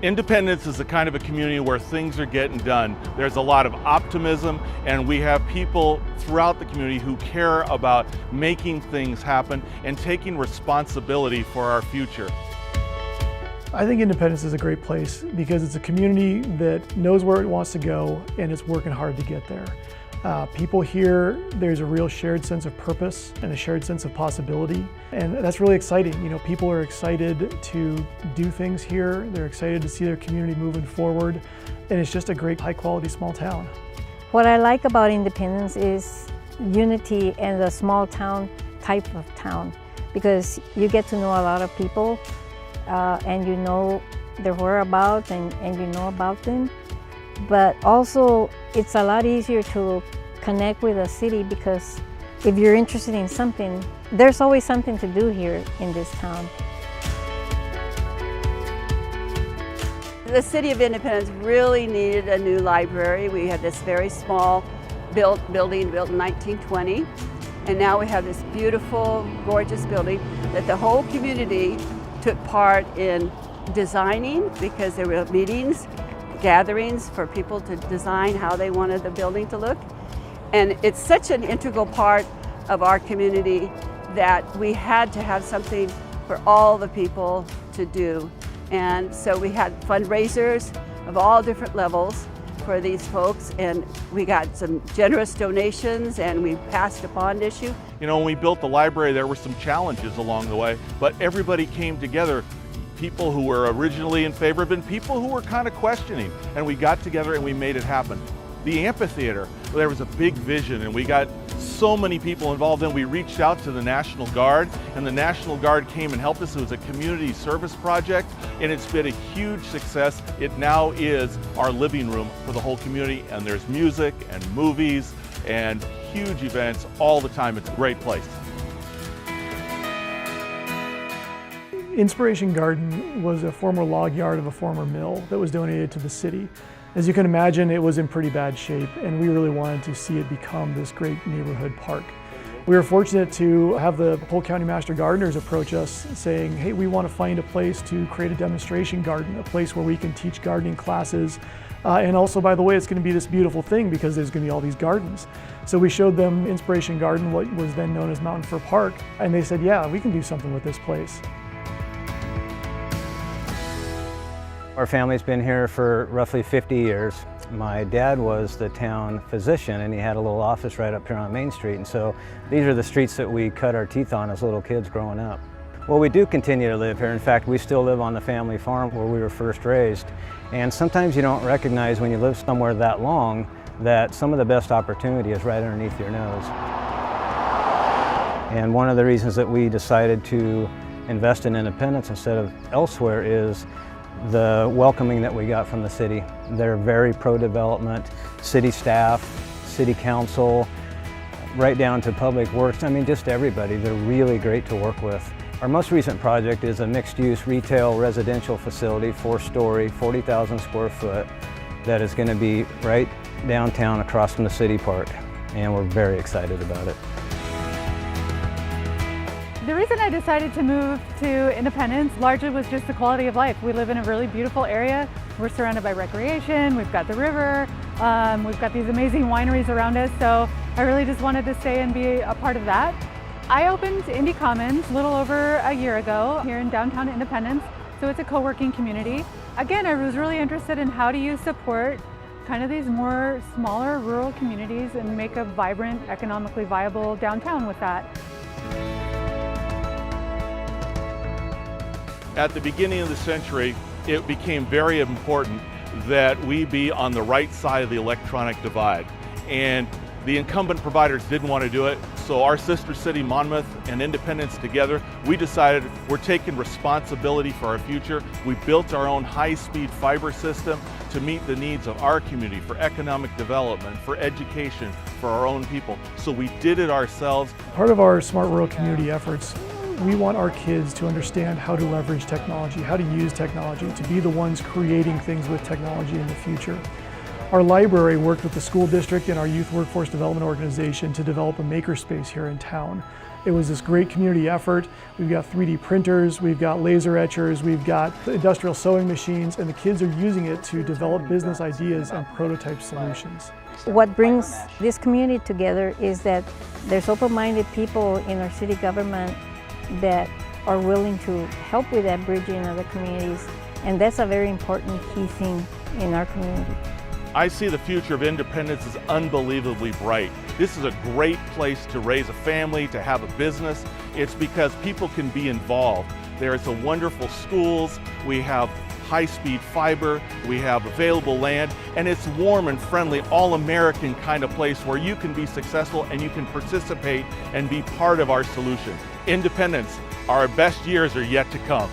Independence is the kind of a community where things are getting done. There's a lot of optimism, and we have people throughout the community who care about making things happen and taking responsibility for our future. I think Independence is a great place because it's a community that knows where it wants to go and it's working hard to get there. People here, there's a real shared sense of purpose and a shared sense of possibility, and that's really exciting. You know, people are excited to do things here. They're excited to see their community moving forward, and it's just a great high-quality small town. What I like about Independence is unity and the small town type of town, because you get to know a lot of people and you know their whereabouts and you know about them. But also it's a lot easier to connect with a city because if you're interested in something, there's always something to do here in this town. The City of Independence really needed a new library. We had this very small building built in 1920, and now we have this beautiful, gorgeous building that the whole community took part in designing because there were meetings, gatherings for people to design how they wanted the building to look. And it's such an integral part of our community that we had to have something for all the people to do. And so we had fundraisers of all different levels for these folks, and we got some generous donations and we passed a bond issue. You know, when we built the library, there were some challenges along the way, but everybody came together. People who were originally in favor of it and people who were kind of questioning, and we got together and we made it happen. The Amphitheater, there was a big vision and we got so many people involved in. We reached out to the National Guard, and the National Guard came and helped us. It was a community service project, and it's been a huge success. It now is our living room for the whole community, and there's music and movies and huge events all the time. It's a great place. Inspiration Garden was a former log yard of a former mill that was donated to the city. As you can imagine, it was in pretty bad shape, and we really wanted to see it become this great neighborhood park. We were fortunate to have the Polk County Master Gardeners approach us saying, hey, we want to find a place to create a demonstration garden, a place where we can teach gardening classes. And also, by the way, it's going to be this beautiful thing because there's going to be all these gardens. So we showed them Inspiration Garden, what was then known as Mountain Fir Park, and they said, yeah, we can do something with this place. Our family's been here for roughly 50 years. My dad was the town physician, and he had a little office right up here on Main Street, and so these are the streets that we cut our teeth on as little kids growing up. Well, we do continue to live here. In fact, we still live on the family farm where we were first raised, and sometimes you don't recognize when you live somewhere that long that some of the best opportunity is right underneath your nose. And one of the reasons that we decided to invest in Independence instead of elsewhere is the welcoming that we got from the city. They're very pro-development, city staff, city council, right down to public works. I mean, just everybody. They're really great to work with. Our most recent project is a mixed-use retail residential facility, 4-story, 40,000 square foot, that is going to be right downtown across from the city park, and we're very excited about it. The reason I decided to move to Independence largely was just the quality of life. We live in a really beautiful area. We're surrounded by recreation, we've got the river, we've got these amazing wineries around us, so I really just wanted to stay and be a part of that. I opened Indie Commons a little over a year ago here in downtown Independence, so it's a co-working community. Again, I was really interested in how do you support kind of these more smaller rural communities and make a vibrant, economically viable downtown with that. At the beginning of the century, it became very important that we be on the right side of the electronic divide. And the incumbent providers didn't want to do it, so our sister city, Monmouth and Independence together, we decided we're taking responsibility for our future. We built our own high-speed fiber system to meet the needs of our community for economic development, for education, for our own people. So we did it ourselves. Part of our Smart Rural Community efforts, we want our kids to understand how to leverage technology, how to use technology, to be the ones creating things with technology in the future. Our library worked with the school district and our youth workforce development organization to develop a makerspace here in town. It was this great community effort. We've got 3D printers, we've got laser etchers, we've got industrial sewing machines, and the kids are using it to develop business ideas and prototype solutions. What brings this community together is that there's open-minded people in our city government that are willing to help with that bridging of the communities, and that's a very important key thing in our community. I see the future of Independence as unbelievably bright. This is a great place to raise a family, to have a business. It's because people can be involved. There's a wonderful schools, we have high-speed fiber, we have available land, and it's warm and friendly, all-American kind of place where you can be successful and you can participate and be part of our solution. Independence, our best years are yet to come.